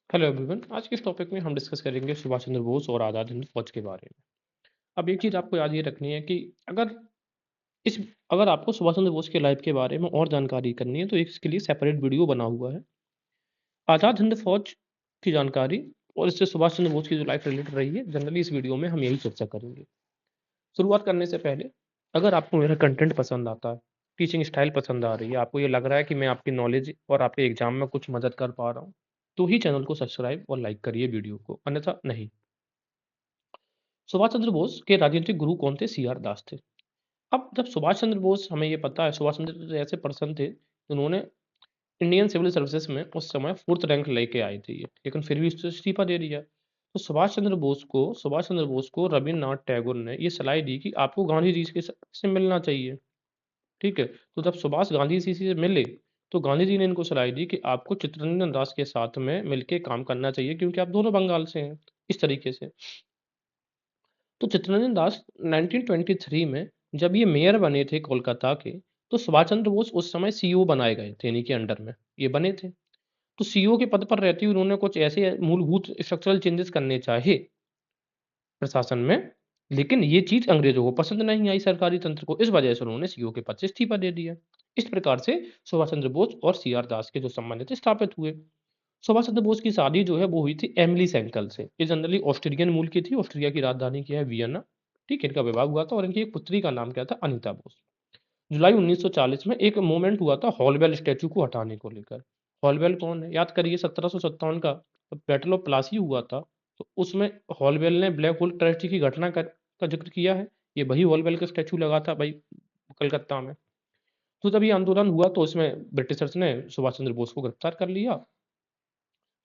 Hello everyone. आज के इस टॉपिक में हम डिस्कस करेंगे सुभाष चंद्र बोस और आज़ाद हिंद फौज के बारे में। अब एक चीज़ आपको याद ये रखनी है कि अगर इस अगर आपको सुभाष चंद्र बोस के लाइफ के बारे में और जानकारी करनी है तो इसके लिए सेपरेट वीडियो बना हुआ है। आज़ाद हिंद फौज की जानकारी और इससे सुभाष चंद्र बोस की जो लाइफ रिलेटेड रही है, जनरली इस वीडियो में हम यही चर्चा करेंगे। शुरुआत करने से पहले अगर आपको मेरा कंटेंट पसंद आता है, टीचिंग स्टाइल पसंद आ रही है, आपको ये लग रहा है कि मैं आपकी नॉलेज और आपके एग्जाम में कुछ मदद कर पा रहा हूँ, तो ही चैनल को सब्सक्राइब और लाइक करिए वीडियो को, अन्यथा नहीं। सुभाष चंद्र बोस के राजनीतिक गुरु कौन थे? सी आर दास थे। अब जब सुभाष चंद्र बोस, हमें ये पता है सुभाष चंद्र बोस ऐसे पर्सन थे जिन्होंने इंडियन सिविल सर्विसेज में उस समय 4th रैंक लेके आए थे ये, लेकिन फिर भी उससे इस्तीफा दे दिया। तो सुभाष चंद्र बोस को रवींद्रनाथ टैगोर ने ये सलाह दी कि आपको गांधी जी के से मिलना चाहिए। ठीक है? तो जब सुभाष गांधी जी से मिले, तो गांधी जी ने इनको सलाह दी कि आपको चित्तरंजन दास के साथ में मिलके काम करना चाहिए क्योंकि आप दोनों बंगाल से हैं, इस तरीके से। तो चित्तरंजन दास 1923 में जब ये मेयर बने थे कोलकाता के, तो सुभाष चंद्र बोस उस समय सीईओ बनाए गए थे, इन्हीं के अंडर में ये बने थे। तो सीईओ के पद पर रहते हुए उन्होंने कुछ ऐसे मूलभूत स्ट्रक्चरल चेंजेस करने चाहे प्रशासन में, लेकिन ये चीज अंग्रेजों को पसंद नहीं आई, सरकारी तंत्र को। इस वजह से उन्होंने सीईओ के पद से इस्तीफा दे दिया। इस प्रकार से सुभाष चंद्र बोस और सी आर दास के जो संबंध थे स्थापित हुए। सुभाष चंद्र बोस की शादी जो है वो हुई थी एमिली सेंकल से। ये जनरली ऑस्ट्रेलियन मूल की थी, ऑस्ट्रिया की राजधानी की है वियना। ठीक है, इनका विवाह हुआ था और इनकी एक पुत्री का नाम क्या था? अनीता बोस। जुलाई 1940 में एक मूवमेंट हुआ था हॉलवेल स्टैचू को हटाने को लेकर। हॉलवेल कौन है? याद करिए 1757 का बैटल ऑफ प्लासी हुआ था, तो उसमें हॉलवेल ने ब्लैक होल ट्रेजेडी की घटना का जिक्र किया है। ये वही हॉलवेल का स्टैचू लगा था भाई कलकत्ता में। तो जब ये आंदोलन हुआ तो इसमें ब्रिटिशर्स ने सुभाष चंद्र बोस को गिरफ्तार कर लिया।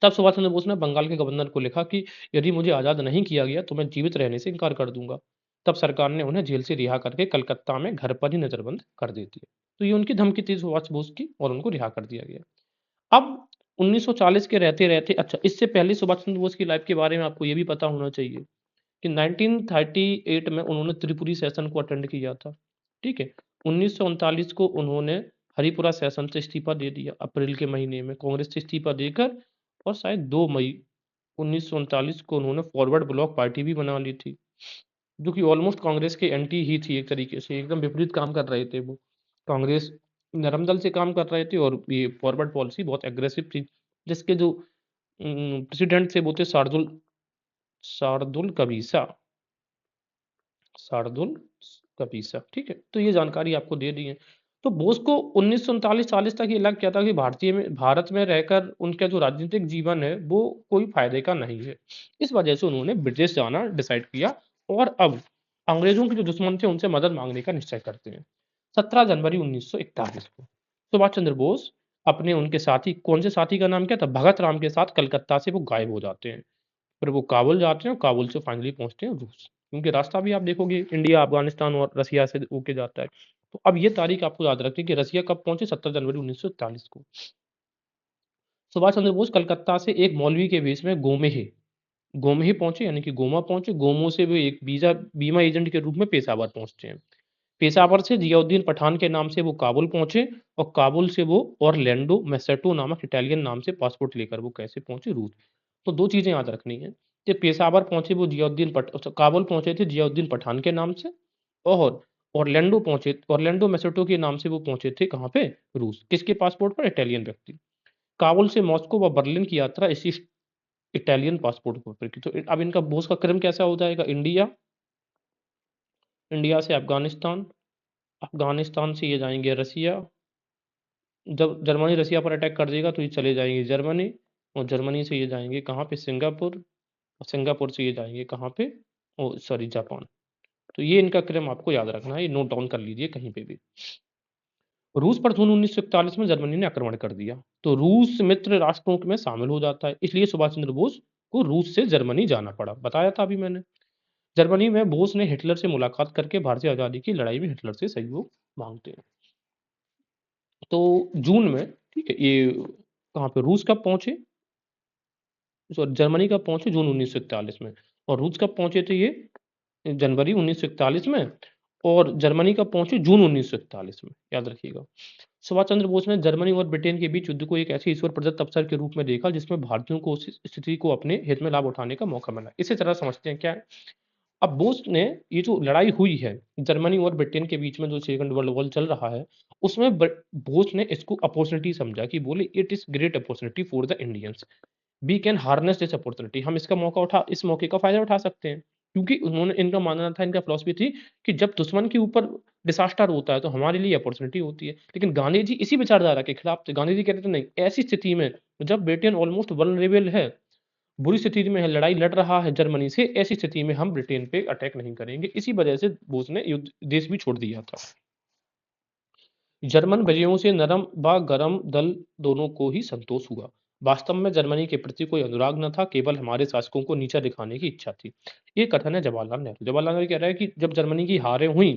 तब सुभाष चंद्र बोस ने बंगाल के गवर्नर को लिखा कि यदि मुझे आज़ाद नहीं किया गया तो मैं जीवित रहने से इनकार कर दूंगा। तब सरकार ने उन्हें जेल से रिहा करके कलकत्ता में घर पर ही नजरबंद कर दी थी। तो ये उनकी धमकी थी सुभाष बोस की और उनको रिहा कर दिया गया। अब 1940 के रहते रहते, अच्छा इससे पहले सुभाष चंद्र बोस की लाइफ के बारे में आपको ये भी पता होना चाहिए कि 1938 में उन्होंने त्रिपुरी सेशन को अटेंड किया था। ठीक है, 1939 को उन्होंने हरिपुरा सेशन से इस्तीफा दे दिया, अप्रैल के महीने में कांग्रेस से इस्तीफा देकर। और शायद 2 मई 1939 को उन्होंने फॉरवर्ड ब्लॉक पार्टी भी बना ली थी, जो कि ऑलमोस्ट कांग्रेस के एंटी ही थी, एक तरीके से एकदम विपरीत काम कर रहे थे वो। कांग्रेस नरम दल से काम कर रहे थे और ये फॉरवर्ड पॉलिसी बहुत एग्रेसिव थी, जिसके जो प्रेसिडेंट थे वो थे शार्दुल कबीसा। शार्दुल कबीसा। ठीक है, तो ये जानकारी आपको दे दी है। तो बोस को 1939-40 तक ये लग गया था कि भारत में रहकर उनका जो राजनीतिक जीवन है वो कोई फायदे का नहीं है। इस वजह से उन्होंने ब्रिटिश जाना डिसाइड किया और अब अंग्रेजों के जो दुश्मन थे उनसे मदद मांगने का निश्चय करते हैं। 17 जनवरी 1941 को सुभाष चंद्र बोस अपने उनके साथी, कौन से साथी का नाम क्या था? भगत राम के साथ कलकत्ता से वो गायब हो जाते हैं। फिर वो काबुल जाते हैं और काबुल से फाइनली पहुंचते हैं रूस, क्योंकि रास्ता भी आप देखोगे इंडिया, अफगानिस्तान और रसिया से होके जाता है। तो अब ये तारीख आपको याद रखनी कि रसिया कब पहुंचे? 17 जनवरी 1941 को। सुभाष चंद्र बोस कलकत्ता से एक मौलवी के भेष में गोमेहे गोमही पहुंचे, यानी कि गोमा पहुंचे। गोमो से वो एक बीमा एजेंट के रूप में पेशावर पहुंचते हैं। पेशावर से जियाउद्दीन पठान के नाम से वो काबुल पहुंचे और काबुल से वो ऑरलैंडो मैसेटो नामक इटालियन नाम से पासपोर्ट लेकर वो कैसे पहुंचे? रूस। तो दो चीजें याद रखनी है कि पेशावर पहुंचे वो काबुल पहुंचे थे जियाउद्दीन पठान के नाम से, और ऑरलैंडो मैसेटो के नाम से वो पहुंचे थे कहाँ पे? रूस। किसके पासपोर्ट पर? इटालियन व्यक्ति। काबुल से मॉस्को व बर्लिन की यात्रा इसी इटालियन पासपोर्ट पर की। तो अब इनका बोस का क्रम कैसा हो जाएगा? इंडिया, इंडिया से अफगानिस्तान, अफगानिस्तान से ये जाएंगे रसिया। जब जर्मनी रसिया पर अटैक कर देगा तो ये चले जाएंगे जर्मनी, और जर्मनी से ये जाएंगे कहाँ पे? सिंगापुर, और सिंगापुर से ये जाएंगे कहाँ पे? ओ सॉरी, जापान। तो ये इनका क्रम आपको याद रखना है, ये नोट डाउन कर लीजिए कहीं पे भी। रूस पर जून 1941 में जर्मनी ने आक्रमण कर दिया, तो रूस मित्र राष्ट्रों में शामिल हो जाता है, इसलिए सुभाष चंद्र बोस को रूस से जर्मनी जाना पड़ा। बताया था अभी मैंने। जर्मनी में बोस ने हिटलर से मुलाकात करके भारतीय आजादी की लड़ाई में हिटलर से सहयोग मांगते हैं। तो जून में, ठीक है, ये कहाँ पे? रूस कब पहुंचे? सॉरी, जर्मनी कब पहुंचे? जून 1941 में। और रूस कब पहुंचे थे? ये जनवरी 1941 में। और जर्मनी कब पहुंचे? जून 1941 में, याद रखिएगा। सुभाष चंद्र बोस ने जर्मनी और ब्रिटेन के बीच युद्ध को एक ऐसे ईश्वर प्रदत्त अवसर के रूप में देखा जिसमें भारतीयों को उस स्थिति को अपने हित में लाभ उठाने का मौका मिला। इसी तरह समझते हैं क्या है? अब बोस ने ये जो लड़ाई हुई है जर्मनी और ब्रिटेन के बीच में, जो सेकंड वर्ल्ड वॉर चल रहा है, उसमें बोस ने इसको अपॉर्चुनिटी समझा कि बोले it is great opportunity for the Indians, we can harness this opportunity, हम इसका इस मौके का फायदा उठा सकते हैं। क्योंकि उन्होंने, इनका मानना था, इनका फिलॉसफी थी कि जब दुश्मन के ऊपर डिसास्टर होता है तो हमारे लिए अपॉर्चुनिटी होती है। लेकिन गांधी जी इसी विचारधारा के खिलाफ थे। गांधी जी कहते थे नहीं, ऐसी स्थिति में जब ब्रिटेन ऑलमोस्ट वल्नरेबल है, बुरी स्थिति में है, लड़ाई लड़ रहा है जर्मनी से, ऐसी स्थिति में हम ब्रिटेन पे अटैक नहीं करेंगे। इसी वजह से बोस ने युद्ध देश भी छोड़ दिया था। जर्मन विजयों से नरम व गरम दल दोनों को ही संतोष हुआ। वास्तव में जर्मनी के प्रति कोई अनुराग न था, केवल हमारे शासकों को नीचा दिखाने की इच्छा थी। ये कथन है जवाहरलाल नेहरू। जवाहरलाल नेहरू कह रहा है कि जब जर्मनी की हारें हुई,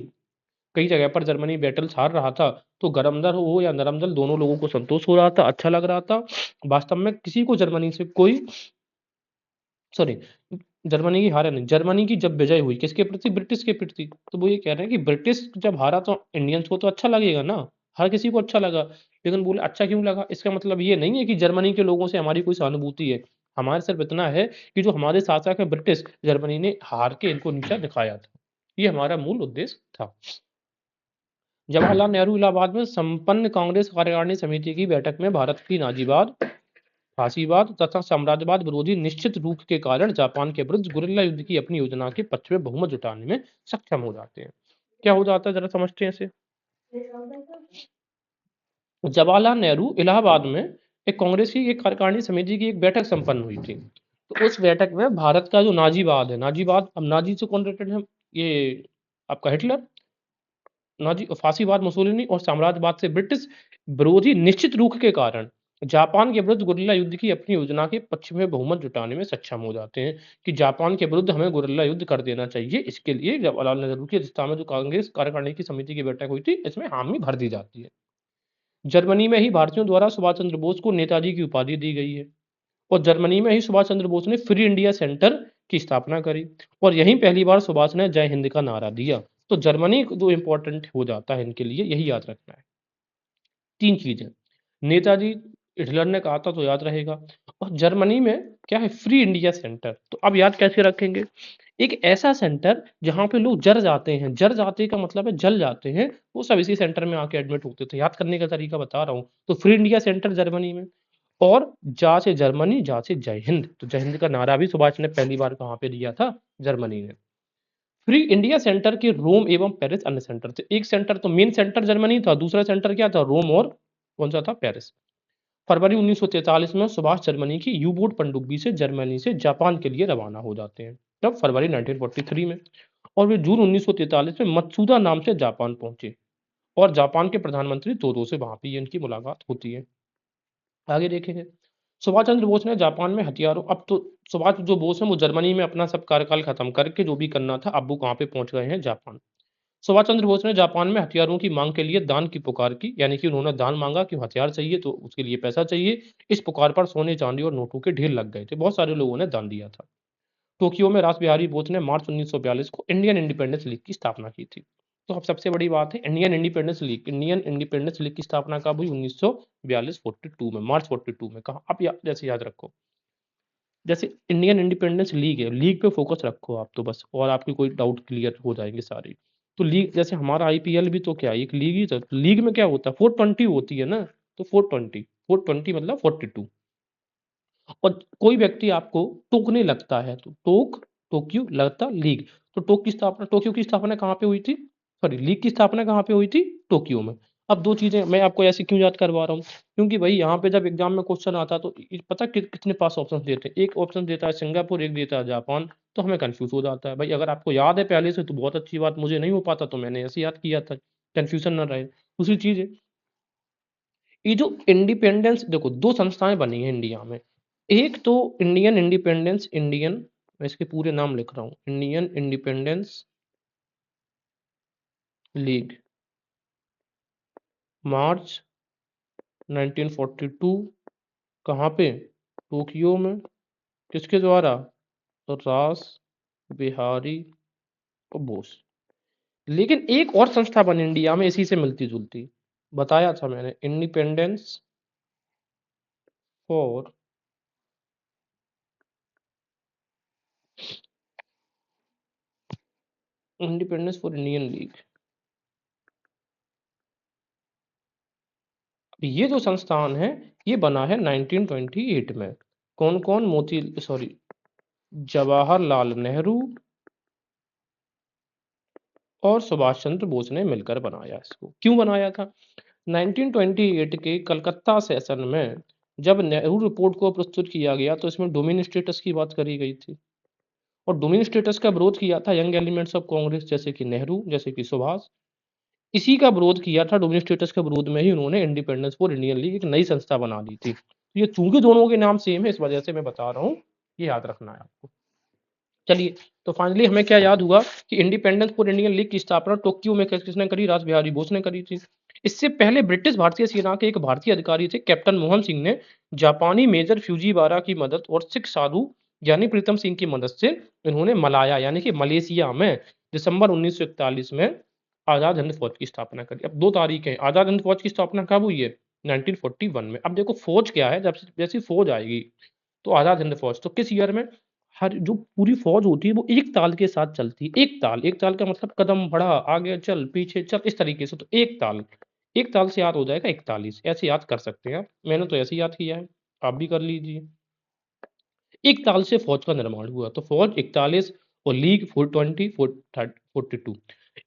कई जगह पर जर्मनी बैटल्स हार रहा था, तो गरम दल हो या नरम दल, दोनों लोगों को संतोष हो रहा था, अच्छा लग रहा था। वास्तव में किसी को जर्मनी से कोई, सॉरी, जर्मनी की हारे नहीं, जर्मनी की जब विजय हुई किसके प्रति? ब्रिटिश के प्रति। तो वो ये कह रहे हैं कि ब्रिटिश जब हारा तो इंडियंस को तो अच्छा लगेगा ना, हर किसी को अच्छा लगा। लेकिन बोले अच्छा क्यों लगा? इसका मतलब ये नहीं है कि जर्मनी के लोगों से हमारी कोई सहानुभूति है। हमारे सिर्फ इतना है कि जो हमारे शासक है ब्रिटिश, जर्मनी ने हार के इनको नीचा दिखाया था। ये हमारा मूल उद्देश्य था। जवाहरलाल नेहरू इलाहाबाद में संपन्न कांग्रेस कार्यकारिणी समिति की बैठक में भारत की नाजीवाद, फासीवाद तथा साम्राज्यवाद विरोधी निश्चित रूख के कारण जापान के विरुद्ध गुरिल्ला युद्ध की अपनी योजना के पक्ष में बहुमत जुटाने में सक्षम हो जाते हैं। क्या हो जाता है, जरा समझते हैं इसे। जवाहरलाल नेहरू इलाहाबाद में एक कांग्रेस की एक कार्यकारिणी समिति की एक बैठक संपन्न हुई थी। तो उस बैठक में भारत का जो नाजीवाद है, नाजीवाद, अब नाजी से कौन रिलेटेड है? ये आपका हिटलर, नाजी, फासीवाद मुसोलिनी, और साम्राज्यवाद से ब्रिटिश विरोधी निश्चित रूख के कारण जापान के विरुद्ध गुरिल्ला युद्ध की अपनी योजना के पक्ष में बहुमत जुटाने में सक्षम हो जाते हैं कि जापान के विरुद्ध हमें गुरिल्ला युद्ध कर देना चाहिए। इसके लिए जवाहरलाल नेहरू की अध्यक्षता में जो कांग्रेस कार्यकारिणी की समिति की बैठक हुई थी, इसमें हामी भर दी जाती है। जर्मनी में ही भारतीयों द्वारा सुभाष चंद्र बोस को नेताजी की उपाधि दी गई है, और जर्मनी में ही सुभाष चंद्र बोस ने फ्री इंडिया सेंटर की स्थापना करी, और यहीं पहली बार सुभाष ने जय हिंद का नारा दिया। तो जर्मनी जो इंपॉर्टेंट हो जाता है इनके लिए, यही याद रखना है। 3 चीजें, नेताजी, हिटलर ने कहा था तो याद रहेगा, और जर्मनी में क्या है? Free India centre. तो अब याद कैसे रखेंगे? एक ऐसा सेंटर जहां पे लोग जर जाते हैं, जर जाते का मतलब है जल जाते हैं, वो सब इसी सेंटर में आके एडमिट होते थे। याद करने का तरीका बता रहा हूँ। तो फ्री इंडिया सेंटर जर्मनी में, और जा से जर्मनी, जा से जय हिंद। तो जय हिंद का नारा भी सुभाष ने पहली बार कहाँ पे दिया था? जर्मनी में। फ्री इंडिया सेंटर के रोम एवं पेरिस अन्य सेंटर थे। एक सेंटर तो मेन सेंटर जर्मनी था, दूसरा सेंटर क्या था? रोम, और कौन सा था? पेरिस। फरवरी 1943 में सुभाष जर्मनी की यू बोट पनडुब्बी से जर्मनी से जापान के लिए रवाना हो जाते हैं। तब फरवरी 1943 में, और वे जून 1943 में मत्सुदा नाम से जापान पहुंचे, और जापान के प्रधानमंत्री तोदो से वहां पे इनकी मुलाकात होती है। आगे देखेंगे, सुभाष चंद्र बोस ने जापान में हथियारों, अब तो सुभाष जो बोस है वो जर्मनी में अपना सब कार्यकाल खत्म करके जो भी करना था, अब वो कहाँ पे पहुंच गए हैं? जापान। सुभाष चंद्र बोस ने जापान में हथियारों की मांग के लिए दान की पुकार की, यानी कि उन्होंने दान मांगा कि हथियार चाहिए तो उसके लिए पैसा चाहिए। इस पुकार पर सोने, चांदी और नोटों के ढेर लग गए थे। बहुत सारे लोगों ने दान दिया था। टोक्यो में रास बिहारी बोस ने मार्च 1942 को इंडियन इंडिपेंडेंस लीग की स्थापना की थी। तो अब सबसे बड़ी बात है Indian independence league. Indian independence league की स्थापना कब हुई? 1942, 42 में, मार्च 42 में। कहा? अब जैसे याद रखो, जैसे इंडियन इंडिपेंडेंस लीग है, लीग पे फोकस रखो आप तो बस, और आपके कोई डाउट क्लियर हो जाएंगे सारे। तो लीग, जैसे हमारा आईपीएल भी तो क्या है? एक लीग ही तो, लीग में क्या होता है? 420 होती है ना। तो 420, 420 मतलब 42। और कोई व्यक्ति आपको टोकने लगता है तो टोक्यो लगता लीग। तो टोक्यो की स्थापना कहाँ पे हुई थी? सॉरी, लीग की स्थापना कहाँ पे हुई थी? टोक्यो में। अब दो चीजें मैं आपको ऐसे क्यों याद करवा रहा हूँ, क्योंकि भाई यहाँ पे जब एग्जाम में क्वेश्चन आता है तो पता कितने पास ऑप्शन देते हैं? एक ऑप्शन देता है सिंगापुर, एक देता है जापान। तो हमें कंफ्यूज हो जाता है भाई। अगर आपको याद है पहले से तो बहुत अच्छी बात, मुझे नहीं हो पाता तो मैंने ऐसे याद किया था, कंफ्यूजन ना रहे। दूसरी चीज है, ये जो इंडिपेंडेंस, देखो दो संस्थाएं बनी हैं इंडिया में। एक तो इंडियन, मैं इसके पूरे नाम लिख रहा हूँ, इंडियन इंडिपेंडेंस लीग, मार्च 1942। कहाँ पे? टोक्यो में। किसके द्वारा? तो रास बिहारी बोस। लेकिन एक और संस्था बनी इंडिया में इसी से मिलती जुलती, बताया था मैंने, इंडिपेंडेंस फॉर इंडियन लीग। ये जो संस्थान है ये बना है 1928 में। कौन कौन? जवाहरलाल नेहरू और सुभाष चंद्र बोस ने मिलकर बनाया इसको। क्यों बनाया था? 1928 के कलकत्ता सेशन में जब नेहरू रिपोर्ट को प्रस्तुत किया गया तो इसमें डोमिन स्टेटस की बात करी गई थी, और डोमिन स्टेटस का विरोध किया था यंग एलिमेंट्स ऑफ कांग्रेस, जैसे कि नेहरू, जैसे कि सुभाष। इसी का विरोध किया था, डोमिन स्टेटस के विरोध में ही उन्होंने इंडिपेंडेंस फॉर इंडियन लीग एक नई संस्था बना दी थी। ये चूंकि दोनों के नाम सेम है इस वजह से मैं बता रहा हूँ, ये याद रखना है आपको। चलिए, तो फाइनली हमें क्या याद हुआ कि इंडिपेंडेंस फॉर इंडियन लीग की स्थापना टोक्यो में किसने करी? रास बिहारी बोस ने करी थी। इससे पहले ब्रिटिश भारतीय सेना के एक भारतीय अधिकारी थे कैप्टन मोहन सिंह ने जापानी मेजर फ्यूजीवारा की मदद और सिख साधु ज्ञानी प्रीतम सिंह की मदद से इन्होंने मलाया यानी कि मलेशिया में दिसंबर 1941 में आजाद हिंद फौज की स्थापना करी। अब 2 तारीख है, आजाद हिंद फौज की स्थापना कब हुई है? 1941 में। अब देखो फौज क्या है, जब जैसी फौज आएगी तो आजाद हिंद फौज तो किस ईयर में? हर जो पूरी फौज होती है वो एक ताल के साथ चलती है। एक ताल का मतलब कदम बढ़ा, आगे चल, पीछे चल, इस तरीके से। तो एक ताल से याद हो जाएगा 41, ऐसे याद कर सकते हैं आप। मैंने तो ऐसे याद किया है, आप भी कर लीजिए। एक ताल से फौज का निर्माण हुआ, तो फौज 41 और लीग 420 42।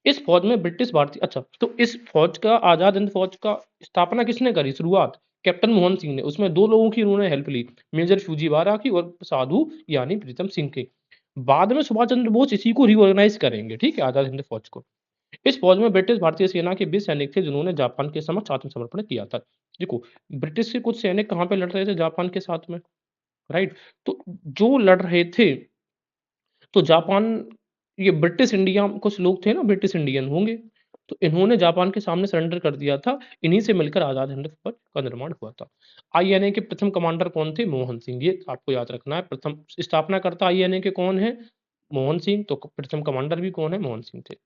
इस फौज में ब्रिटिश भारतीय, अच्छा, तो इस फौज का, आजाद हिंद फौज का स्थापना किसने करी शुरुआत? कैप्टन मोहन सिंह ने। उसमें 2 लोगों की उन्होंने हेल्प ली, मेजर फ्यूजीवारा की और साधु यानी प्रीतम सिंह की। बाद में सुभाष चंद्र बोस इसी को रिऑर्गेनाइज करेंगे, ठीक है, आजाद हिंद फौज को। इस फौज में ब्रिटिश भारतीय सेना के 20 सैनिक थे जिन्होंने जापान के समक्ष आत्मसमर्पण किया था। देखो, ब्रिटिश के कुछ सैनिक कहाँ पे लड़ रहे थे? जापान के साथ में, राइट। तो जो लड़ रहे थे, तो जापान, ये ब्रिटिश इंडिया, कुछ लोग थे ना ब्रिटिश इंडियन होंगे, तो इन्होंने जापान के सामने सरेंडर कर दिया था। इन्हीं से मिलकर आजाद हिंद फौज का निर्माण हुआ था। आईएनए के प्रथम कमांडर कौन थे? मोहन सिंह। ये आपको याद रखना है। प्रथम स्थापनाकर्ता आईएनए के कौन है? मोहन सिंह। तो प्रथम कमांडर भी कौन है? मोहन सिंह थे।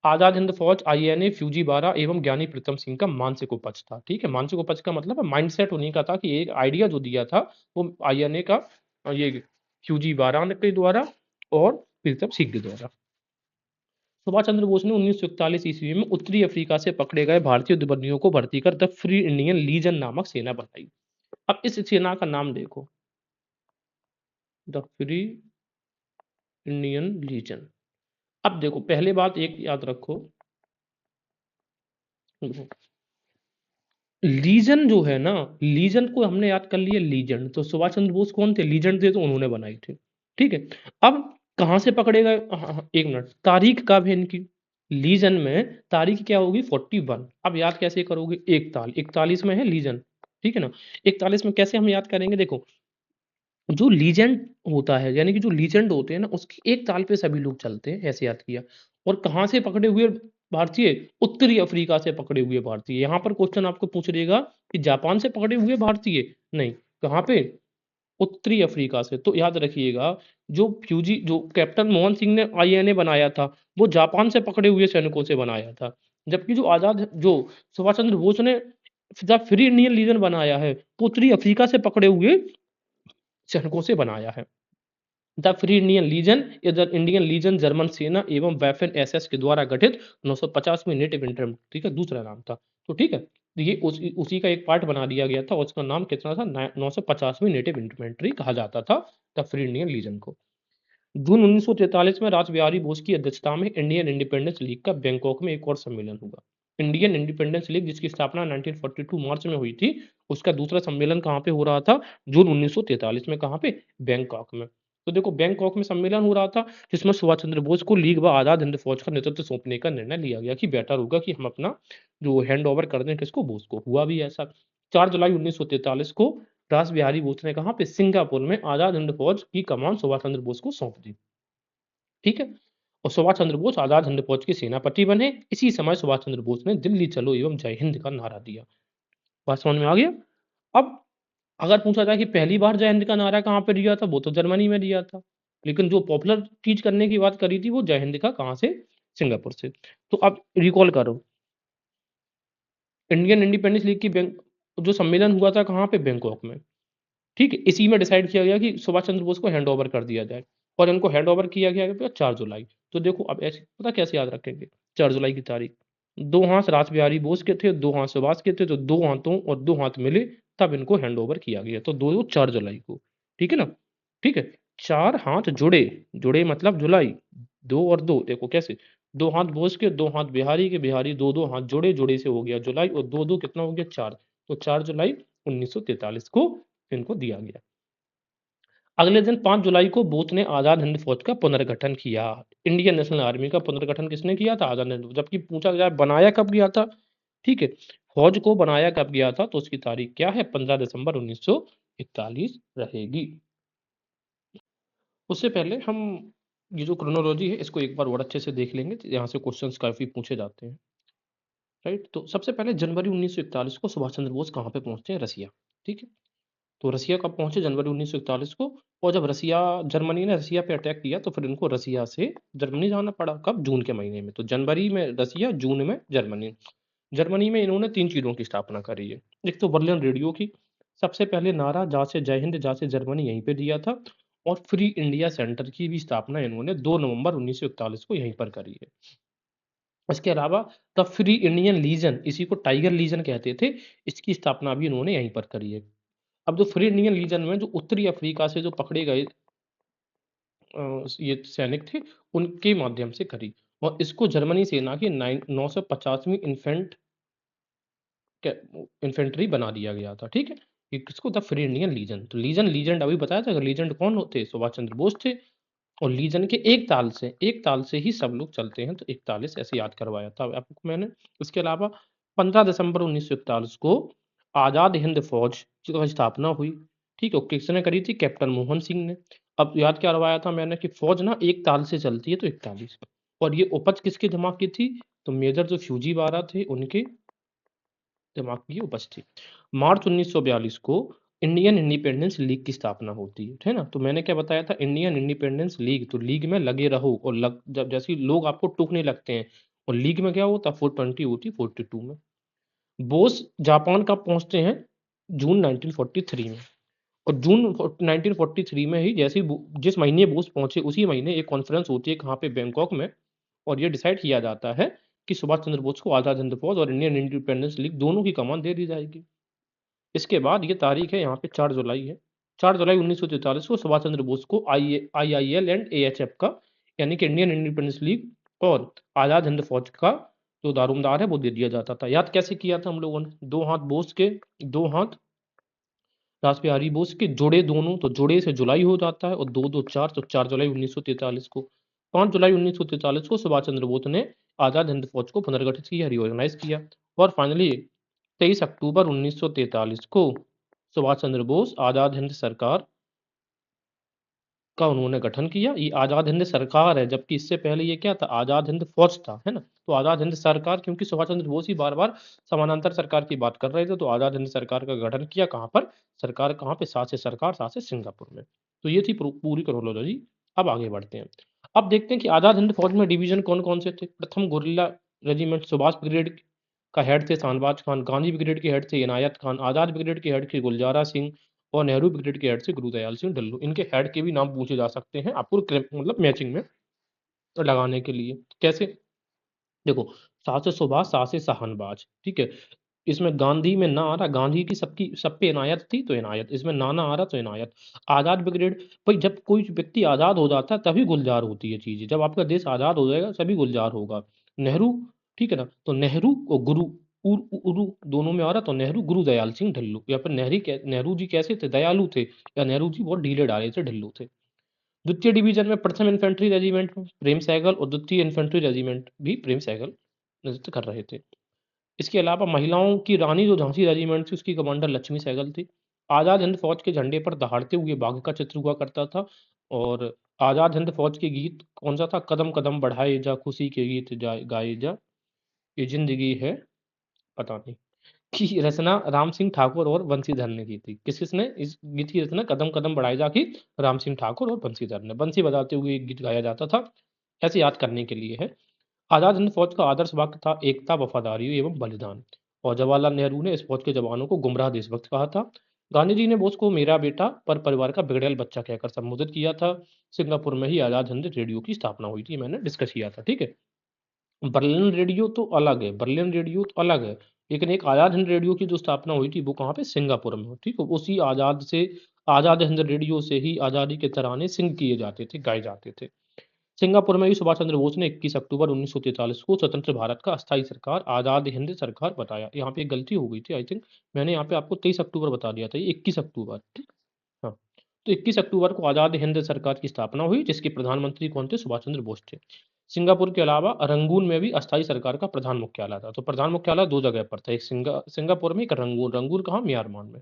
आजाद हिंद फौज, आईएनए, फ्यूजीवारा एवं ज्ञानी प्रीतम सिंह का मानसिक उपज था, ठीक है। मानसिक उपज का मतलब है माइंडसेट उन्हीं का था, कि एक आइडिया जो दिया था वो आईएनए का, ये फ्यूजीवारा के द्वारा और प्रीतम सिंह के द्वारा। सुभाष चंद्र बोस ने 1941 ईस्वी में उत्तरी अफ्रीका से पकड़े गए भारतीय बंदियों को भर्ती कर द फ्री इंडियन लीजन नामक सेना बनाई। अब इस सेना का नाम देखो, द फ्री इंडियन लीजन। अब देखो, पहले बात एक याद रखो, लीजन जो है ना, लीजन को हमने याद कर लिया लीजेंड। तो सुभाष चंद्र बोस कौन थे? लीजेंड थे, तो उन्होंने बनाई थी, ठीक है। अब कहां से पकड़े गए? एक मिनट, तारीख कब है इनकी? लीजन में तारीख क्या होगी? 41। अब याद कैसे करोगे? एक ताल 41 में है लीजन, ठीक है ना। 41 में कैसे हम याद करेंगे? देखो, जो लीजेंड होता है, यानी कि जो लीजेंड होते हैं ना, उसकी एक ताल पे सभी लोग चलते हैं, ऐसे याद किया। और कहां से पकड़े हुए भारतीय? उत्तरी अफ्रीका से पकड़े हुए भारतीय। यहां पर क्वेश्चन आपको पूछ लेगा कि जापान से पकड़े हुए भारतीय? नहीं, कहां पे? उत्तरी अफ्रीका से। तो याद रखिएगा, जो कैप्टन मोहन सिंह ने आईएनए बनाया था वो जापान से पकड़े हुए सैनिकों से बनाया था। जबकि जो सुभाष चंद्र बोस ने द फ्री इंडियन लीजन बनाया है, तो उत्तरी अफ्रीका से पकड़े हुए सैनिकों से बनाया है। द फ्री इंडियन लीजन या द इंडियन लीजन जर्मन सेना एवं वेफन एसएस के द्वारा गठित 950वीं नेटिव इन्फेंट्री का दूसरा नाम था। तो ठीक है, तो ये उसी का एक पार्ट बना दिया गया था, उसका नाम कितना था? 950वीं नेटिव इन्फेंट्री कहा जाता था द फ्री इंडियन लीजन को। जून 1943 में रासबिहारी बोस की अध्यक्षता में इंडियन इंडिपेंडेंस लीग का बैंकॉक में एक और सम्मेलन हुआ। इंडियन इंडिपेंडेंस लीग, जिसकी स्थापना 1942 मार्च में हुई थी, उसका दूसरा सम्मेलन कहाँ पे हो रहा था? जून 1943 में। कहाँ पे? बैंकॉक में। तो देखो, बैंकॉक में सम्मेलन हो रहा था जिसमें सुभाष चंद्र बोस को लीग व आजाद हिंद फौज का नेतृत्व सौंपने का निर्णय लिया गया कि बेटर होगा कि हम अपना जो हैंड ओवर कर दें किसको? बोस को। हुआ भी ऐसा। 4 जुलाई 1943 को रास बिहारी बोस ने कहाँ पे? सिंगापुर में आजाद हिंद फौज की कमान सुभाष चंद्र बोस को सौंप दी, ठीक है। और सुभाष चंद्र बोस आजाद हिंद फौज के सेनापति बने। इसी समय सुभाष चंद्र बोस ने दिल्ली चलो एवं जय हिंद का नारा दिया। बात समझ में आ गया? अब अगर पूछा जाए कि पहली बार जय हिंद का नारा कहाँ पे दिया था, वो तो जर्मनी में दिया था। लेकिन जो पॉपुलर चीज करने की बात करी थी वो जय हिंद का कहाँ से? सिंगापुर से। तो अब रिकॉल करो, इंडियन इंडिपेंडेंस लीग की बैंक जो सम्मेलन हुआ था कहाँ पे? बैंकॉक में। ठीक है, इसी में डिसाइड किया गया कि सुभाष चंद्र बोस को हैंड ओवर कर दिया जाए और इनको हैंड ओवर किया गया 4 जुलाई। तो देखो अब ऐसे पता कैसे याद रखेंगे 4 जुलाई की तारीख। 2 हाथ रास बिहारी बोस के थे, 2 हाथ सुभाष के थे, तो 2 हाथों और 2 हाथ मिले तब इनको हैंड ओवर किया गया। तो 2 4 जुलाई को, ठीक है ना? ठीक है, 4 हाथ जुड़े, जुड़े मतलब जुलाई, 2 और 2 देखो कैसे 2 हाथ बोस के, 2 हाथ बिहारी के, बिहारी 2-2 हाथ जुड़े, जुड़े से हो गया जुलाई और 2-2 कितना हो गया 4। तो 4 जुलाई 1943 को इनको दिया गया। अगले दिन 5 जुलाई को बोस ने आजाद हिंद फौज का पुनर्गठन किया। इंडियन नेशनल आर्मी का पुनर्गठन किसने किया था? आजाद हिंद। जबकि पूछा जाए बनाया कब गया था? ठीक है, फौज को बनाया कब गया था? तो उसकी तारीख क्या है? 15 दिसंबर 1941 रहेगी। उससे पहले हम ये जो क्रोनोलॉजी है इसको एक बार और अच्छे से देख लेंगे, यहाँ से क्वेश्चंस काफी पूछे जाते हैं। राइट, तो सबसे पहले जनवरी 1941 को सुभाष चंद्र बोस कहाँ पे पहुंचते हैं? रसिया। ठीक है, तो रसिया कब पहुंचे? जनवरी 1941 को। और जब जर्मनी ने रसिया पे अटैक किया तो फिर इनको रसिया से जर्मनी जाना पड़ा। कब? जून के महीने में। तो जनवरी में रसिया, जून में जर्मनी। जर्मनी में इन्होंने 3 चीज़ों की स्थापना करी है। एक तो बर्लिन रेडियो की, सबसे पहले नारा जहाँ से जय हिंद, जहाँ से जर्मनी, यहीं पे दिया था। और फ्री इंडिया सेंटर की भी स्थापना इन्होंने 2 नवंबर 1941 को यहीं पर करी है। इसके अलावा द फ्री इंडियन लीजन, इसी को टाइगर लीजन कहते थे, इसकी स्थापना भी इन्होंने यहीं पर करी है। अब जो फ्री इंडियन लीजन में जो उत्तरी अफ्रीका से जो पकड़े गए ये सैनिक थे, उनके माध्यम से करी। और इसको जर्मनी सेना की 950वीं इन्फेंट्री बना दिया गया था। ठीक है, ये किसको? The free Indian legion. तो लीजेंड अभी बताया था, लीजेंड कौन होते? सुभाष चंद्र बोस थे। और लीजन के एक ताल से ही सब लोग चलते हैं, तो 41 ऐसे याद करवाया था आपको मैंने। इसके अलावा 15 दिसंबर 1941 को आजाद हिंद फौज की स्थापना हुई। ठीक है, किसने करी थी? कैप्टन मोहन सिंह ने। अब याद क्या करवाया था मैंने कि फौज ना एक ताल से चलती है, तो 41। और ये उपज किसके दिमाग की थी? तो मेजर जो फ्यूजीवारा थे उनके दिमाग की उपज थी। मार्च 1942 को इंडियन इंडिपेंडेंस लीग की स्थापना होती है ना? तो मैंने क्या बताया था? इंडियन इंडिपेंडेंस लीग, तो लीग में लगे रहो और जब जैसे लोग आपको टूकने लगते हैं। और लीग में क्या होता? 420 होती 42 में। बोस जापान कब पहुंचते हैं? जून 1943 में। और जून 1943 में ही जैसे ही जिस महीने बोस पहुंचे उसी महीने एक कॉन्फ्रेंस होती है कहाँ पे? बैंकॉक में। और ये डिसाइड किया जाता है कि सुभाष चंद्र बोस को आजाद हिंद फौज और इंडियन इंडिपेंडेंस लीग दोनों की कमान दे दी जाएगी। इसके बाद ये तारीख है यहाँ पे 4 जुलाई है। 4 जुलाई 1943 को सुभाष चंद्र बोस को आईआईएल एंड एएचएफ का, यानी कि इंडियन इंडिपेंडेंस लीग और आजाद हिंद फौज का जो दारोमदार है वो दे दिया जाता था। याद कैसे किया था हम लोगों ने? 2 हाथ बोस के, 2 हाथ रास बिहारी बोस के, जुड़े दोनों, तो जुड़े से जुलाई हो जाता है और 2-2 4, तो 4 जुलाई 1943 को। 5 जुलाई 1943 को सुभाष चंद्र बोस ने आजाद हिंद फौज को पुनर्गठित किया, रिऑर्गेनाइज किया। और फाइनली 23 अक्टूबर 1943 को सुभाष चंद्र बोस आजाद हिंद सरकार का उन्होंने गठन किया। ये आजाद हिंद सरकार है, जबकि इससे पहले ये क्या था? आजाद हिंद फौज था, है ना? तो आजाद हिंद सरकार, क्योंकि सुभाष चंद्र बोस ही बार बार समानांतर सरकार की बात कर रहे थे, तो आजाद हिंद सरकार का गठन किया। कहाँ पर? सरकार कहाँ पे? साथ से सरकार, साथ से सिंगापुर में। तो ये थी पूरी क्रोनोलॉजी। अब आगे बढ़ते हैं। अब देखते हैं कि आजाद हिंद फौज में डिवीजन कौन कौन से थे। प्रथम गुरिल्ला रेजिमेंट, सुभाष ब्रिगेड का हेड थे शाहनवाज खान, गांधी ब्रिगेड के हेड थे इनायत खान, आजाद ब्रिगेड के हेड थे गुलजारा सिंह और नेहरू ब्रिगेड के हेड से गुरुदयाल सिंह ढिल्लों। इनके हेड के भी नाम पूछे जा सकते हैं आपको मतलब मैचिंग में लगाने के लिए। कैसे? देखो, सात से सुभाष, सात से शाहनवाज। ठीक है, इसमें गांधी में ना आ रहा, गांधी की सबकी सब पे इनायत थी तो इनायत, इसमें ना आ रहा तो इनायत। आजाद ब्रिगेड, भाई जब कोई व्यक्ति आजाद हो जाता है तभी गुलजार होती है चीजें। जब आपका देश आजाद हो जाएगा तभी गुलजार होगा। नेहरू, ठीक है ना? तो नेहरू और गुरु, उरु दोनों में आ रहा, तो नेहरू गुरु दयाल सिंह ढिल्लों। या फिर नेहरू जी कैसे थे? दयालु थे, या नेहरू जी बहुत ढीले ढाले थे, ढिल्लों थे। द्वितीय डिवीजन में प्रथम इन्फेंट्री रेजिमेंट में प्रेम सहगल और द्वितीय इन्फेंट्री रेजिमेंट भी प्रेम सहगल नेतृत्व कर रहे थे। इसके अलावा महिलाओं की रानी जो झांसी रेजिमेंट थी उसकी कमांडर लक्ष्मी सहगल थी। आजाद हिंद फौज के झंडे पर दहाड़ते हुए बाघ का चित्र हुआ करता था। और आजाद हिंद फौज के गीत कौन सा था? कदम कदम बढ़ाए जा, खुशी के गीत गाए जा, ये जिंदगी है, पता नहीं, की रचना राम सिंह ठाकुर और बंसीधर ने की थी। किस किसने इस गीत की रचना कदम कदम बढ़ाए जा की? राम सिंह ठाकुर और बंसीधर ने। बंसी बजाते हुए एक गीत गाया जाता था, ऐसे याद करने के लिए है। आजाद हिंद फौज का आदर्श वाक्य था एकता, वफादारी एवं बलिदान। और जवाहरलाल नेहरू ने इस फौज के जवानों को गुमराह देशभक्त कहा था। गांधी जी ने बोस को मेरा बेटा पर परिवार का बिगड़ैल बच्चा कहकर संबोधित किया था। सिंगापुर में ही आजाद हिंद रेडियो की स्थापना हुई थी, मैंने डिस्कस किया था, ठीक है। बर्लिन रेडियो तो अलग है, बर्लिन रेडियो तो अलग है, लेकिन एक आजाद हिंद रेडियो की जो स्थापना हुई थी वो कहाँ पे, सिंगापुर में, ठीक है। उसी आजाद हिंद रेडियो से ही आजादी के तराने सिंग किए जाते थे, गाए जाते थे। सिंगापुर में ही सुभाष चंद्र बोस ने 21 अक्टूबर 1943 को स्वतंत्र भारत का अस्थायी सरकार आजाद हिंद सरकार बताया। यहाँ पे एक गलती हो गई थी, आई थिंक मैंने यहाँ पे आपको 23 अक्टूबर बता दिया था, ये 21 अक्टूबर, ठीक। हाँ, तो 21 अक्टूबर को आजाद हिंद सरकार की स्थापना हुई, जिसके प्रधानमंत्री कौन थे, सुभाष चंद्र बोस थे। सिंगापुर के अलावा रंगून में भी अस्थायी सरकार का प्रधान मुख्यालय था। तो प्रधान मुख्यालय दो जगह पर था, एक सिंगापुर में, एक रंगून। रंगून कहाँ, म्यांमार में।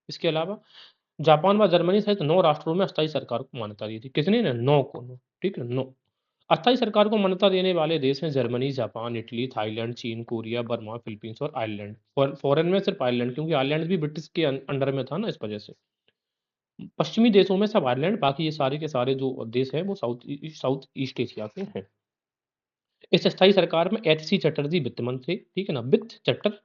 इसके अलावा जापान व जर्मनी सहित 9 राष्ट्रों में अस्थायी सरकार को मान्यता दी थी। किसने ने, 9 को, 9, ठीक है, 9 अस्थायी सरकार को मान्यता देने वाले देश हैं जर्मनी, जापान, इटली, थाईलैंड, चीन, कोरिया, बर्मा, फिलीपींस और आयरलैंड। फॉरेन में सिर्फ आयरलैंड, क्योंकि आयरलैंड भी ब्रिटिश के अंडर में था ना, इस वजह से। पश्चिमी देशों में सब आयरलैंड, बाकी ये सारे के सारे जो देश हैं वो साउथ ईस्ट एशिया के हैं। इस अस्थायी सरकार में एच सी चटर्जी वित्त मंत्री, ठीक है ना, वित्त चट्टर,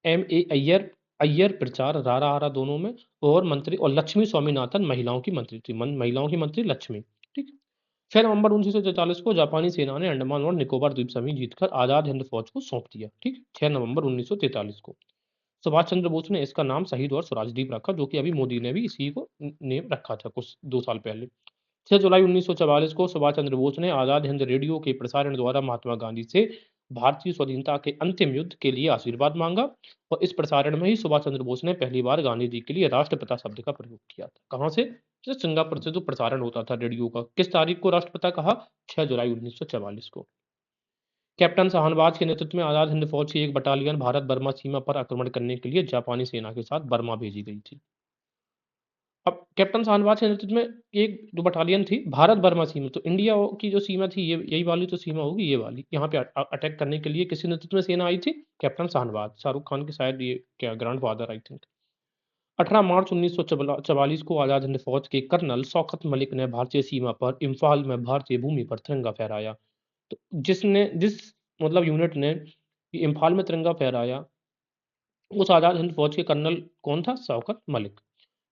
एम ए अय्यर, अय्यर प्रचार, रारा आरा दोनों में, और मंत्री, और लक्ष्मी स्वामीनाथन महिलाओं की मंत्री थी, महिलाओं की मंत्री लक्ष्मी, ठीक। 6 नवंबर 1943 को जापानी सेना ने अंडमान और निकोबार द्वीप समूह जीतकर आजाद हिंद फौज को सौंप दिया, ठीक। 6 नवंबर 1943 को सुभाष चंद्र बोस ने इसका नाम शहीद और स्वराजदीप रखा, जो कि अभी मोदी ने भी इसी को नेम रखा था कुछ 2 साल पहले। 6 जुलाई 1944 को सुभाष चंद्र बोस ने आजाद हिंद रेडियो के प्रसारण द्वारा महात्मा गांधी से भारतीय स्वाधीनता के अंतिम युद्ध के लिए आशीर्वाद मांगा, और इस प्रसारण में ही सुभाष चंद्र बोस ने पहली बार गांधी जी के लिए राष्ट्रपिता शब्द का प्रयोग किया था। कहाँ से, जो सिंगापुर से जो प्रसारण होता था रेडियो का। किस तारीख को राष्ट्रपिता कहा, 6 जुलाई 1944 को। कैप्टन शाहनवाज के नेतृत्व में आजाद हिंद फौज की एक बटालियन भारत बर्मा सीमा पर आक्रमण करने के लिए जापानी सेना के साथ बर्मा भेजी गई थी। अब कैप्टन शाहनवाज के नेतृत्व में एक जो बटालियन थी भारत बर्मा सीमा, तो इंडिया की जो सीमा थी, ये यही वाली तो सीमा होगी, ये वाली, यहाँ पे अटैक करने के लिए किसी नेतृत्व में सेना आई थी, कैप्टन शाहनवाज, शाहरुख खान के शायद ये क्या ग्रैंडफादर, आई थिंक। 18 मार्च 1944 को आजाद हिंद फौज के कर्नल शौकत मलिक ने भारतीय सीमा पर इम्फाल में भारतीय भूमि पर तिरंगा फहराया। तो जिस मतलब यूनिट ने इम्फाल में तिरंगा फहराया, उस आजाद हिंद फौज के कर्नल कौन था, शौकत मलिक।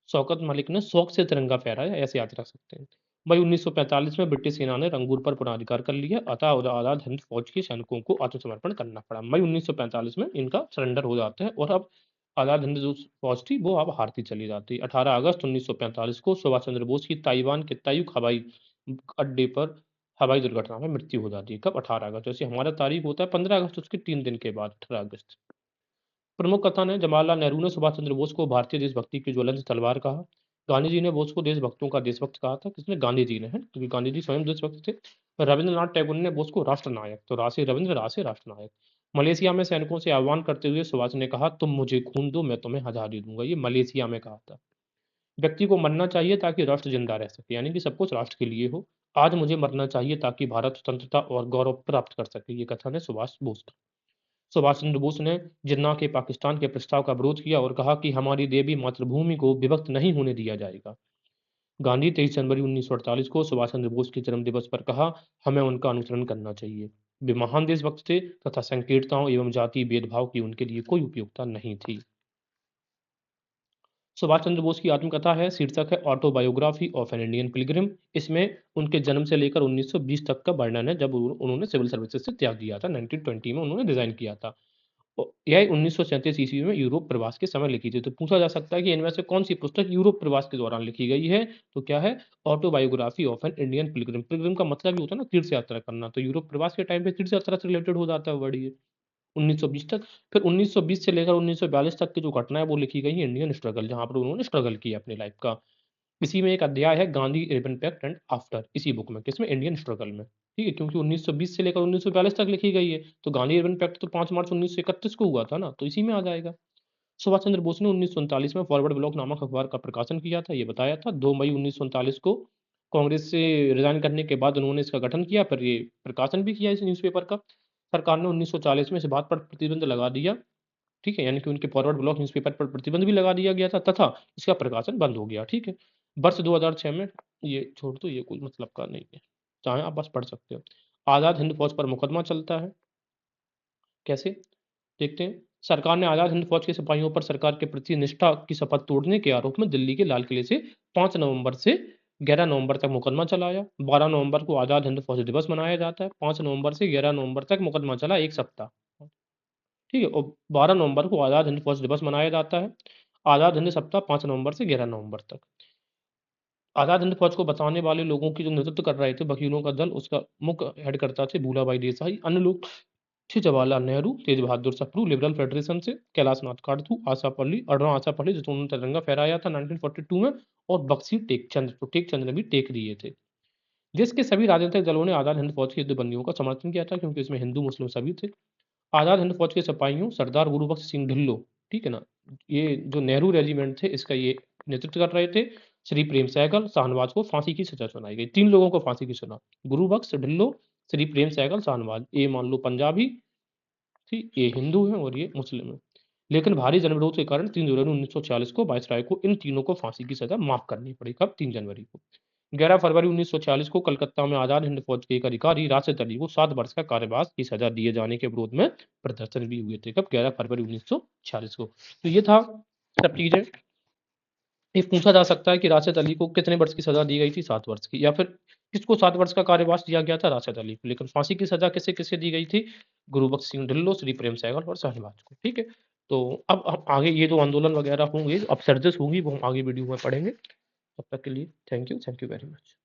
शौकत मलिक ने शौक से तिरंगा फहराया, ऐसे याद रख सकते हैं। मई 1945 में ब्रिटिश सेना ने रंगून पर पुनः अधिकार कर लिया, अतः आजाद हिंद फौज के सैनिकों को आत्मसमर्पण करना पड़ा। मई 1945 में इनका सरेंडर हो जाता है, और अब आजाद हिंद जो फौज थी वो अब हारती चली जाती है। 18 अगस्त 1945 को सुभाष चंद्र बोस की ताइवान के तायुक हवाई अड्डे पर हवाई दुर्घटना में मृत्यु हो जाती है। कब, 18 अगस्त। जैसे हमारा तारीख होता है 15 अगस्त, उसके 3 दिन के बाद 18 अगस्त। प्रमुख कथन है, जवाहरलाल नेहरू ने सुभाष चंद्र बोस को भारतीय देशभक्ति की ज्वलंत तलवार कहा। गांधी जी ने बोस को देशभक्तों का देशभक्त कहा था। किसने, गांधी जी ने, है, क्योंकि गांधी जी स्वयं देशभक्त थे। रविंद्रनाथ टैगोर ने बोस को राष्ट्रनायक, तो रासे रविंद्र, रासे राष्ट्रनायक। मलेशिया में सैनिकों से आह्वान करते हुए सुभाष ने कहा, तुम मुझे खून दो, मैं तुम्हें आजादी दूंगा। ये मलेशिया में कहा था। व्यक्ति को मरना चाहिए ताकि राष्ट्र जिंदा रह सके, यानी कि सब कुछ राष्ट्र के लिए हो। आज मुझे मरना चाहिए ताकि भारत स्वतंत्रता और गौरव प्राप्त कर सके, ये कथन है सुभाष बोस का। सुभाष चंद्र बोस ने जिन्ना के पाकिस्तान के प्रस्ताव का विरोध किया और कहा कि हमारी देवी मातृभूमि को विभक्त नहीं होने दिया जाएगा। गांधी 23 जनवरी 1948 को सुभाष चंद्र बोस के जन्म दिवस पर कहा, हमें उनका अनुसरण करना चाहिए। वे महान देशभक्त थे तथा संकीर्णताओं एवं जाति भेदभाव की उनके लिए कोई उपयोगिता नहीं थी। सुभाष चंद्र बोस की आत्मकथा है, शीर्षक है autobiography of an Indian Pilgrim. इसमें उनके जन्म से लेकर 1920 तक का वर्णन है, जब उन्होंने सिविल सर्विसेज से त्याग दिया था। 1920 में उन्होंने रिजाइन किया था। यह 1937 ईस्वी में यूरोप प्रवास के समय लिखी थी। तो पूछा जा सकता है कि इनमें से कौन सी पुस्तक यूरोप प्रवास के दौरान लिखी गई है, तो क्या है, autobiography of an Indian Pilgrim. Pilgrim का मतलब ही होता है ना तीर्थ यात्रा करना, तो यूरोप प्रवास के टाइम पे तीर्थ यात्रा से रिलेटेड हो जाता है वर्ड ये। 1920 तक, फिर 1920 से लेकर 1942 तक की जो घटना है वो लिखी गई है इंडियन स्ट्रगल, जहाँ पर उन्होंने स्ट्रगल किया अपनी लाइफ का। इसी में एक अध्याय है Gandhi Irwin pact and after, इसी बुक में, किसमें, इंडियन स्ट्रगल में, ठीक है, क्योंकि 1920 से लेकर 1942 तक लिखी गई है, तो गांधी रिबन पैक्ट तो 5 मार्च 1931 को हुआ था ना, तो इसी में आ जाएगा। सुभाष चंद्र बोस ने 1939 में फॉरवर्ड ब्लॉक नामक अखबार का प्रकाशन किया था, ये बताया था। 2 मई 1939 को कांग्रेस से रिजाइन करने के बाद उन्होंने इसका गठन किया, फिर ये प्रकाशन भी किया इस न्यूज़पेपर का। सरकार ने 1940 में इस बात पर प्रतिबंध लगा दिया, ठीक है, यानी कि उनके फॉरवर्ड ब्लॉक न्यूज़पेपर पर प्रतिबंध भी लगा दिया गया था तथा इसका प्रकाशन बंद हो गया, ठीक है। वर्ष 2006 में, ये छोड़ दो, ये कोई मतलब का नहीं है, चाहे आप बस पढ़ सकते हो। आज़ाद हिंद फौज पर मुकदमा चलता है, कैसे, देखते हैं। सरकार ने आज़ाद हिंद फौज के सिपाहियों पर सरकार के प्रति निष्ठा की शपथ तोड़ने के आरोप में दिल्ली के लाल किले से 5 नवंबर से 11 नवंबर तक मुकदमा चलाया। 12 नवंबर को आज़ाद हिंद फौज दिवस मनाया जाता है। 5 नवंबर से 11 नवंबर तक मुकदमा चला 1 सप्ताह। ठीक है? और 12 नवंबर को आज़ाद हिंद फौज दिवस मनाया जाता है। आज़ाद हिंद सप्ताह 5 नवंबर से 11 नवंबर तक। आज़ाद हिंद फौज को बचाने वाले लोगों की जो नेतृत्व कर रहे थे वकीलों का दल, उसका मुख्य हेडकर्ता थे भूलाभाई देसाई। अन्य लोग थे जवाहरलाल नेहरू, तेज बहादुर सप्रू, लिबरल फेडरेशन से कैलाश नाथ काटथू, आशापल्ली, अडरा आशापल्ली जिन्होंने तिरंगा फहराया था 1942 में, और बख्शी टेकचंद, तो टेकचंद ने भी टेक दिए थे। देश के सभी राजनीतिक दलों ने आज़ाद हिंद फौज की युद्धबंदियों का समर्थन किया था क्योंकि इसमें हिंदू मुस्लिम सभी थे। आज़ाद हिंद फौज के सिपाहियों सरदार गुरुबख्श सिंह ढिल्लों, ठीक है ना? ये जो नेहरू रेजिमेंट थे इसका ये नेतृत्व कर रहे थे। श्री प्रेम सहगल, शाहनवाज को फांसी की सजा सुनाई गई। 3 लोगों को फांसी की सजा। गुरुबख्श, ढिल्लों, श्री प्रेम सहगल, शाहनवाज। ये मान लो पंजाबी थी, ये हिंदू हैं और ये मुस्लिम हैं। लेकिन भारी जनविरोध के कारण 3 जनवरी 1946 को वायसराय को इन तीनों को फांसी की सजा माफ करनी पड़ी। कब? 3 जनवरी को। 11 फरवरी 1946 को कलकत्ता में आज़ाद हिंद फौज के एक अधिकारी राशिद अली को 7 वर्ष का कारावास की सजा दिए जाने के विरोध में प्रदर्शन भी हुए थे। कब? 11 फरवरी 1946 को। तो ये था सब चीज़ें। ये पूछा जा सकता है कि राशिद अली को कितने वर्ष की सजा दी गई थी? 7 वर्ष की। या फिर किसको 7 वर्ष का कारावास दिया गया था? राशिद अली को। लेकिन फांसी की सजा किसे-किसे दी गई थी? गुरुबख्श सिंह ढिल्लों, श्री प्रेम सहगल और शाहनवाज को। ठीक है? तो अब हम आगे ये जो आंदोलन वगैरह होंगे, अब सर्जिस होंगी, वो हम आगे वीडियो में पढ़ेंगे। तब तक के लिए थैंक यू वेरी मच।